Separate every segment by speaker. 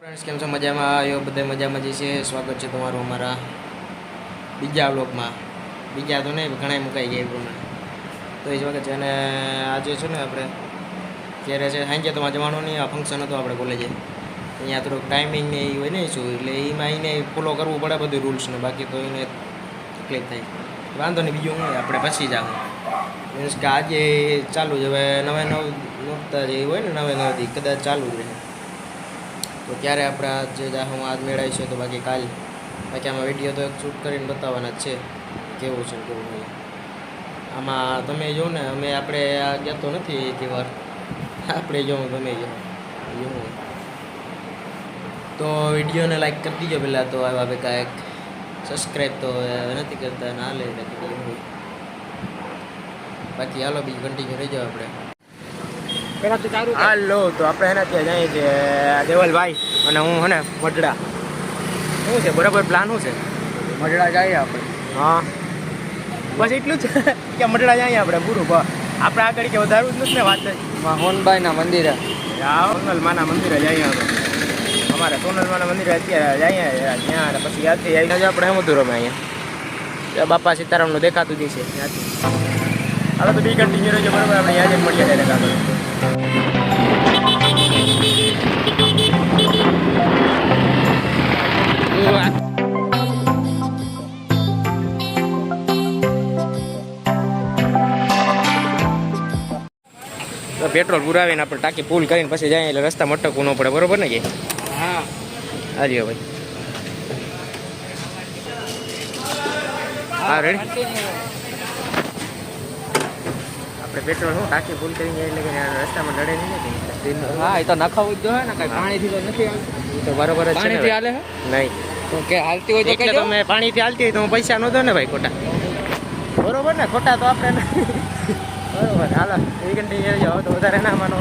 Speaker 1: Friends કેમ છો મજામાં આવ્યો બધા મજામાં જ છે. સ્વાગત છે તમારું અમારા બીજા વ્લોગમાં. બીજા તો નહીં ઘણા મુકાઈ ગયા એ પ્રમાણે તો એ જ વખત છે. અને આજે છે ને આપણે જ્યારે છે સાંજે તો જવાનું નહીં, આ ફંક્શન હતું આપણે કોલેજે. અહીંયા થોડુંક ટાઈમિંગ ને એ હોય ને શું એટલે એમાં એને ફોલો કરવું પડે બધું રૂલ્સને, બાકી તો એને તકલીફ થાય. વાંધો નહીં, બીજું શું આપણે પછી જાવ મીન્સ કે આજે ચાલુ જ હવે નવે નોરતા જે હોય ને નવે નવથી કદાચ ચાલુ જ રહે. તો ત્યારે આપણે આજે હું આજ મેળાવી છે. તો બાકી આમાં વિડીયો તો શૂટ કરીને બતાવવાના જ છે કેવું છે કેવું નહીં. આમાં તમે જો ને આપણે આ કહેતો નથી એક વાર આપણે જો તમે જો તો વિડીયોને લાઈક કરી દીજો પહેલાં. તો આવા ભેગા એક સબસ્ક્રાઈબ તો નથી કરતા ના લે બાકી હાલો બીજું કન્ટિન્યુ રહી જાવ આપણે. હાલો તો આપણે એના ત્યાં જઈએ છીએ દેવલભાઈ અને હું હે ને મઢડા. શું છે બરાબર પ્લાન શું છે?
Speaker 2: મઢડા જઈએ આપણે.
Speaker 1: હા બસ એટલું જ કે મઢડા જઈએ આપણે પૂરું. આપણે આગળ કે વધારવું જ નથી ને વાત.
Speaker 2: હોનબાઈના મંદિરે
Speaker 1: સોનલમાના મંદિરે જઈએ હવે. અમારે સોનલમાના મંદિરે અત્યારે જઈએ ત્યાં પછી યાદથી આવીને આપણે એમ હતું રમે અહીંયા બાપા સીતારામનું દેખાતું જ છે ત્યાંથી. હાલો તો બી કન્ટિન્યુ રહેજો બરાબર. આપણે યાદ એમ મળીએ ડાયરેક્ટ આગળ. તો પેટ્રોલ પુરાવીને આપણે ટાંકી ફૂલ કરીને પછી જાય એટલે રસ્તા મટકવું ન પડે બરોબર ને કે?
Speaker 2: હા
Speaker 1: હાલ્યો ભાઈ. હા રેડી. આપણે પેટ્રોલ શું ટાંકી ફૂલ કરીને જાય એટલે કે રસ્તામાં ડળે નહીં ને.
Speaker 2: હા એ તો નખાવું જ જોઈએ ને, કઈ પાણીથી તો નથી હાલતું.
Speaker 1: એ તો બરોબર જ છે.
Speaker 2: પાણીથી હાલે હે
Speaker 1: નહીં
Speaker 2: તો કે હાલતી હોય તો
Speaker 1: એટલે તો મેં પાણીથી હાલતી હોય તો હું પૈસા ન દો ને ભાઈ ખોટા. બરોબર ને? ખોટા તો આપણે બરોબર. હાલો એ કન્ટિન્યુ જાઓ તો વધારે ના માનો.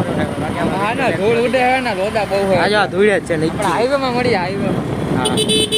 Speaker 2: હા ના ધૂળ ઉડે હે ને લોદા બહુ હોય.
Speaker 1: આજે ધૂળ જ છે નહીં
Speaker 2: પણ હાઈવેમાં મળી હાઈવે.
Speaker 1: હા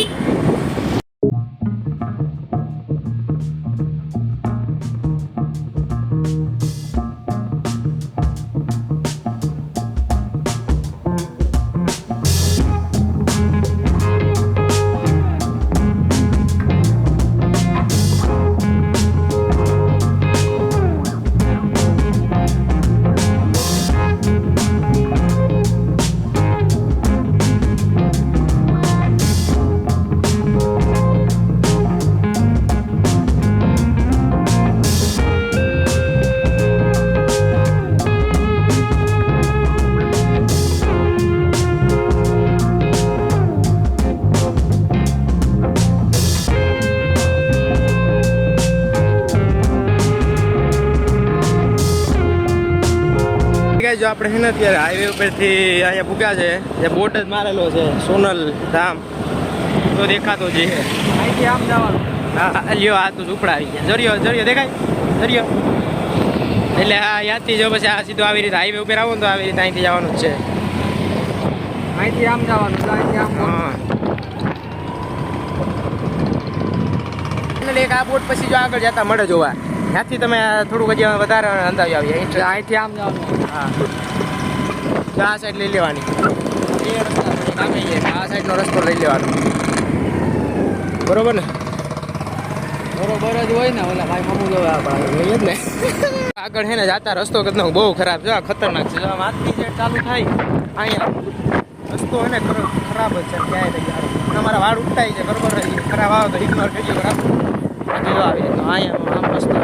Speaker 1: જો આપણે છે ને અત્યારે હાઈવે ઉપરથી અહીંયા પૂગ્યા છે. જે બોટ જ મારેલો છે સોનલ ધામ તો દેખાતો જ છે.
Speaker 2: અહીંથી આમ જવાનું.
Speaker 1: હા લ્યો આ તો ઝૂંપડા આવી ગયા. જરિયો જરિયો દેખાય જરિયો એટલે હા યાદથી જો પછી આ સીધું આવી રીતે હાઈવે ઉપર આવો ને તો આવી રીતે અહીંથી જવાનું જ છે.
Speaker 2: અહીંથી આમ જવાનું. અહીંથી આમ.
Speaker 1: હા એક આ બોટ પછી જો આગળ જતા મળે જોવા. ત્યાંથી તમે થોડુંક હજી વધારે અંદાજ આવી
Speaker 2: અહીંથી આમ જવાનું.
Speaker 1: હા તો આ સાઈડ લઈ લેવાની. એ રસ્તા કામે આ સાઈડનો રસ્તો લઈ લેવાનો બરોબર ને?
Speaker 2: બરોબર જ હોય ને. ઓલા ભાઈ મમ્મુ જોવા આપણે
Speaker 1: જ ને આગળ છે ને જાતા રસ્તો કદનો બહુ ખરાબ છે, ખતરનાક છે. આજથી જે ચાલુ થાય અહીંયા રસ્તો છે ને ખરાબ જ છે. ક્યાંય નહીં તમારા વાળ ઉઠાય છે બરોબર. ખરાબ આવે તો ઇગ્નોર કરજો ખરાબ. બાકી જો આવી તો અહીંયા આમ રસ્તો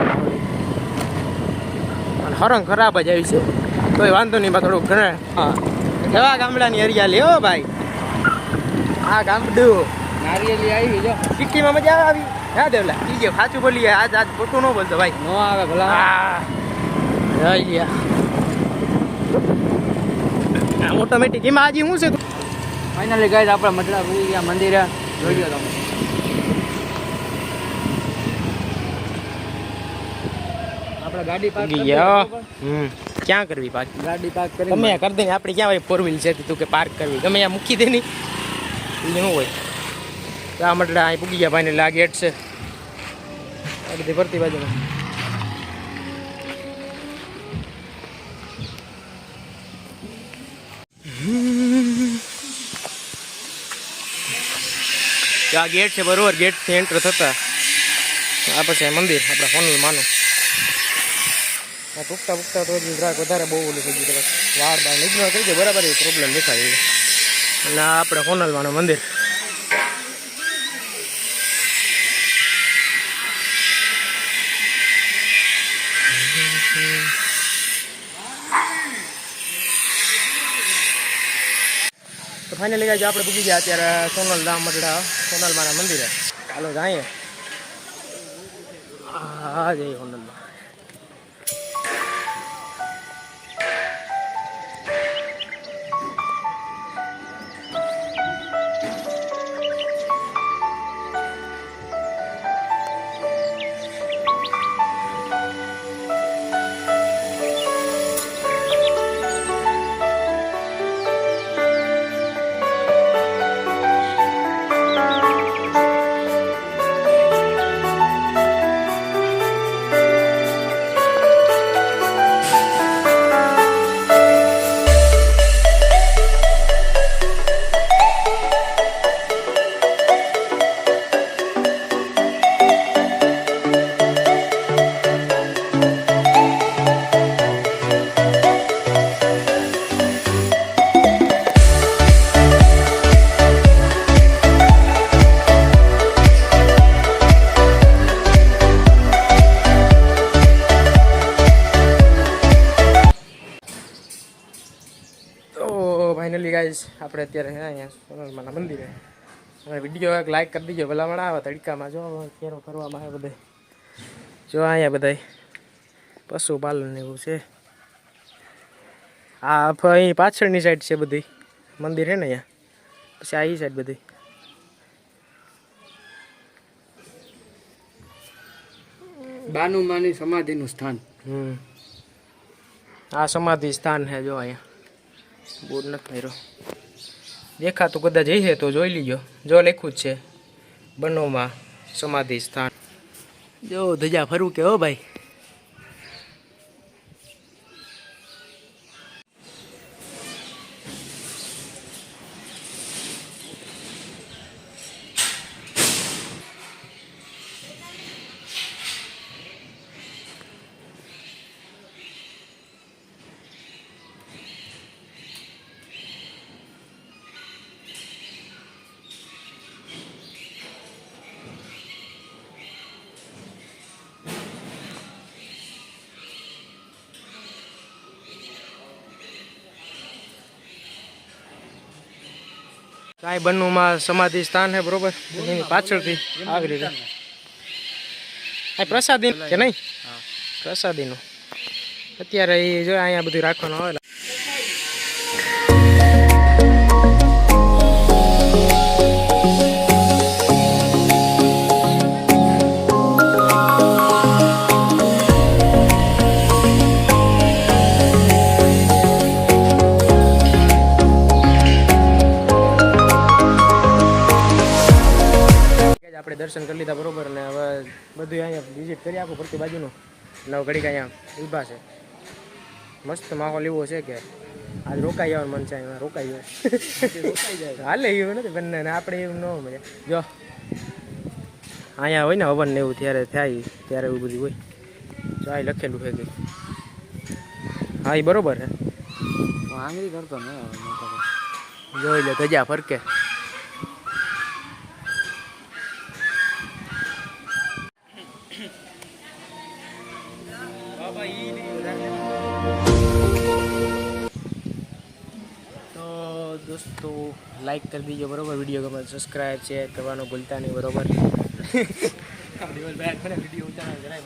Speaker 1: અને હરંગ ખરાબ જ આવી છે. તોય વાંધો નહીં થોડુંક ઘરે. હા કેવા ગામડાની હરિયાળી હો ભાઈ. હા ગામડું
Speaker 2: નારિયેલી આવી જો
Speaker 1: સિટીમાં મજા આવી. હા દેવલા બીજો સાચું બોલીએ. આજ ખોટું ન બોલતો ભાઈ.
Speaker 2: નો આવે ભલા.
Speaker 1: હા ઓટોમેટિક એમાં આજે શું છે?
Speaker 2: ફાઇનલી ગાઈસ આપણે મઢડા પૂરી ગયા મંદિરે. જોઈ લો તમે. આપણે ગાડી પાર્ક કરી
Speaker 1: ક્યાં કરવી પાર્ક?
Speaker 2: ગાડી પાર્ક કરી
Speaker 1: ગમે કરી દે. આપણે ક્યાં હોય ફોર વ્હીલ છે તું કે પાર્ક કરવી ગમે ત્યાં મૂકી દે નહીં શું હોય. આ મતલબ અહીં પૂગી ગયા ભાઈ ને. આ ગેટ છે આ બધી ભરતી બાજુમાં. આ ગેટ છે બરોબર, ગેટથી એન્ટર થતા આ પછી મંદિર આપણા સોનલ માનું. ટૂંકતા પૂકતા તો હજી ગ્રાહક વધારે બહુ ઓલું થઈ ગયું, વાળ બાર નીકળવા કરી દે બરાબર એ પ્રોબ્લેમ દેખાય છે. અને આ આપણે સોનલ માનું મંદિર. તો ફાઇનલી ગાઈસ આપણે પૂકી ગયા અત્યારે સોનલ ધામ મતડા સોનલ માના મંદિરે. ચાલો જઈએ. હા જઈએ સોનલમાં. ફાઇનલી ગાઈસ આપણે અત્યારે અહીંયા સોનલમાના મંદિરે. હવે વિડીયો એક લાઈક કરી દીજો, ભલામણ આવે તડકામાં. જો કેરો કરવામાં આવે બધે. જો અહીંયા બધા પશુપાલન એવું છે. આ અહીં પાછળની સાઈડ છે બધી મંદિર છે ને અહીંયા, પછી આ એ સાઈડ બધી.
Speaker 2: બાનુમાની સમાધિનું સ્થાન.
Speaker 1: આ સમાધિ સ્થાન છે જો અહીંયા. બોર્ડ નથી માર્યો, દેખાતું કદાચ જઈએ તો જોઈ લીજો. જો લખ્યું જ છે બનોમાં સમાધિ સ્થાન. જો ધજા ફરવું કે હો ભાઈ. કાંઈ બન્નુમાં સમાધિ સ્થાન છે બરોબર, એની પાછળથી આવી રીતે આ પ્રસાદી કે નહીં, પ્રસાદીનું અત્યારે એ જો અહીંયા બધું રાખવાનું આવે. આપણે દર્શન કરી લીધા બરોબર, ને હવે બધું અહીંયા વિઝિટ કરી આખું ફરતી બાજુનું. નવ ઘડીક અહીંયા ઊભા છે. મસ્ત માહોલ એવો છે કે આજ રોકાઈ જવાનું મન છે. અહીંયા રોકાઈ જાય હાલે એવું નથી બંને ને આપણે એવું ન મજા. જો અહીંયા હોય ને હવન ને એવું ત્યારે થાય ત્યારે એવું બધું હોય. જો આ લખેલું છે કે હા એ બરોબર છે.
Speaker 2: આંગળી કરતો ને
Speaker 1: જોઈ લે ધજા ફરકે. તો દોસ્તો લાઈક કરી દીજો બરોબર, વિડીયો ગમે સબસ્ક્રાઈબ શેર કરવાનું ભૂલતા નહીં બરોબર. વિડીયો ઉતારવા જરાય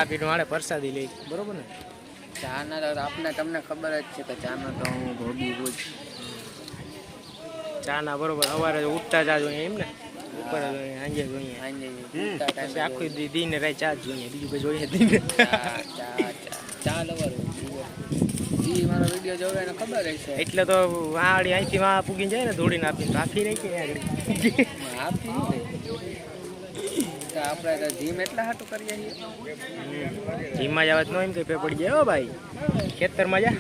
Speaker 1: ચા પીને મારે પ્રસાદી લઈ બરોબર ને.
Speaker 2: ચા ના તો આપણે તમને ખબર જ છે કે ચા નો તો હું ભોગી છું જ.
Speaker 1: ચા ના બરોબર સવારે ઉઠતા ચા જોઈએ એમ ને ઉપર સાંજે જોઈએ
Speaker 2: સાંજે
Speaker 1: પછી આખું દી ને રાત ચા જ જોઈએ બીજું કઈ જોઈએ જ નહીં.
Speaker 2: ચા લવર ઈ મારો વિડીયો જોવે એને ખબર હશે.
Speaker 1: એટલે તો વાળી અહીંથી વાં પૂગી જાય ને ધોડીને આપીને તો આખી રહી કે આગળ
Speaker 2: આપી આપણે તો જીમ એટલા હાટું કરીએ છીએ.
Speaker 1: જીમમાં જવા ન એમ કઈ પે પડી જાય હો ભાઈ ખેતરમાં જા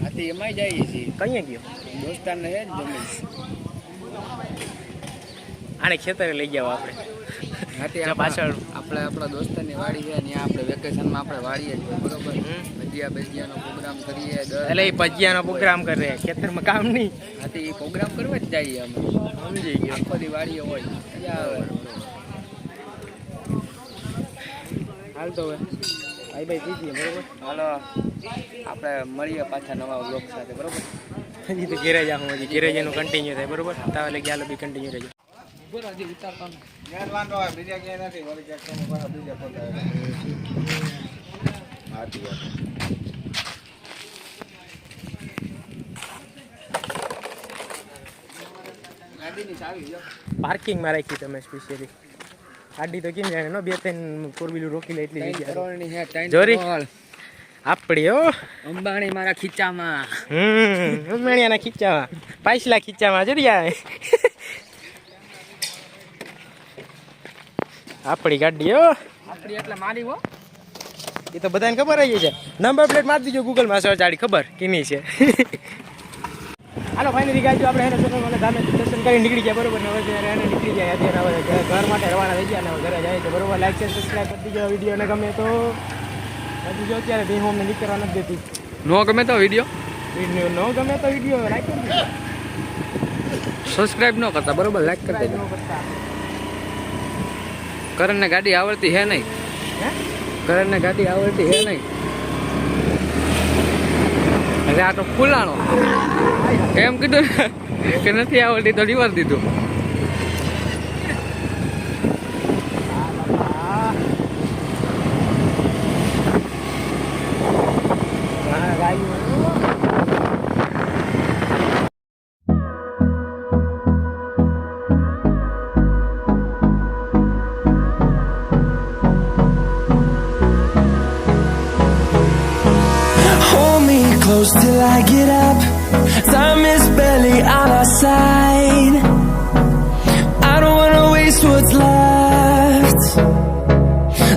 Speaker 2: આથી એમાંય જઈએ છીએ.
Speaker 1: કઈ ગયો
Speaker 2: દોસ્તારને હે જ જમીન
Speaker 1: આને ખેતરે લઈ જાવ આપણે
Speaker 2: હાથી
Speaker 1: પાછળ
Speaker 2: આપણે આપણા દોસ્તારની વાડી છે ત્યાં આપણે વેકેશનમાં આપણે વાડીએ છીએ બરોબર. ભજીયા ભજીયાનો પ્રોગ્રામ કરીએ
Speaker 1: એટલે એ ભજીયાનો પ્રોગ્રામ કરે ખેતરમાં કામ નહીં.
Speaker 2: હાથી એ પ્રોગ્રામ કરવા જ જઈએ અમે.
Speaker 1: સમજી ગયો
Speaker 2: આખો દી વાડીએ હોય મજા આવે.
Speaker 1: હાલ તો હવે ભાઈ ભાઈ પીજીએ બરોબર.
Speaker 2: હાલો આપણે મળીએ પાછા નવા બ્લોગ સાથે બરોબર.
Speaker 1: હજી તો ઘેરે જ આવું હજી ઘેરે જનું કન્ટિન્યુ થાય બરોબર. તાવે લઈ ગયા બી કન્ટિન્યુ રહેજો. પાર્કિંગમાં રાખી તમે સ્પેશિયલી ગાડી તો કેમ જાણે નો 2-3 ફોર વ્હીલર રોકી લે એટલી જગ્યા જોરી આપડી હો
Speaker 2: અંબાણી મારા ખીચામાં.
Speaker 1: ઉમેણિયાના ખીચામાં પાછલા ખીચામાં જોરિયા આપડી ગાડી હો
Speaker 2: આપડી એટલે મારી હો.
Speaker 1: એ તો બધાને ખબર જ છે. નંબર પ્લેટ મારી દીજો ગૂગલમાં સર્ચ આડી ખબર કેની છે. હાલો ફાઇનલી ગાઈજો આપણે એને મને ધામે દર્શન કરી નીકળી ગયા બરોબર ને હવે એને નીકળી જાય અત્યારે હવે ઘર માટે રવાના થઈ ગયા ને હવે ઘરે જાય છે બરોબર. લાઈક શેર સબસ્ક્રાઈબ કરી દીજો વિડીયોને ગમે તો હજી જો અત્યારે ભી હોમને નીકળવા નથી દેતી.
Speaker 2: નો ગમે તો વિડીયો
Speaker 1: ન ગમે તો વિડીયો લાઈક કરી દીજો.
Speaker 2: સબસ્ક્રાઇબ ન કરતા બરોબર લાઈક કરી દેજો. કરણને ગાડી આવડતી હે નહીં. કરણને ગાડી આવડતી હે નહીં એટલે આ તો ફૂલાણો એમ કીધું ને કે નથી આવડતી તો રિવર દીધું.
Speaker 3: Hold me close till I get up. Time is barely on our side. I don't wanna waste what's left.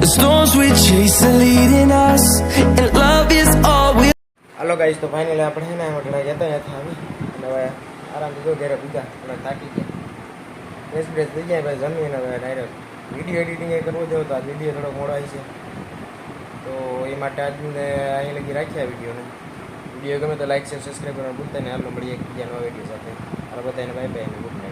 Speaker 3: The storms we chase are leading us, and love is all we.
Speaker 1: Hello guys તો finally આપણે હે ને હોટલા જતા હતા આવી અને હવે આરામથી જો ઘરે પૂજા અને થાકી ગયા. ફ્રેશ બ્રેશ થઈ જાય ભાઈ જમીને હવે ડાયરેક્ટ વિડીયો એડિટિંગ એ કરવો જોઈએ તો આ વિડીયો થોડો મોડો આવી છે તો એ માટે આજને અહીં લગી રાખ્યા વિડીયોને. વિડીયો ગમે તો લાઈક શેર સબસ્ક્રાઈબ કરવાનું ભૂલતા નહીં. હાલો મળીએ એક બીજા નવા વિડીયો સાથે. હાલો બધાને બાય બાય અને ગુડ નાઇટ.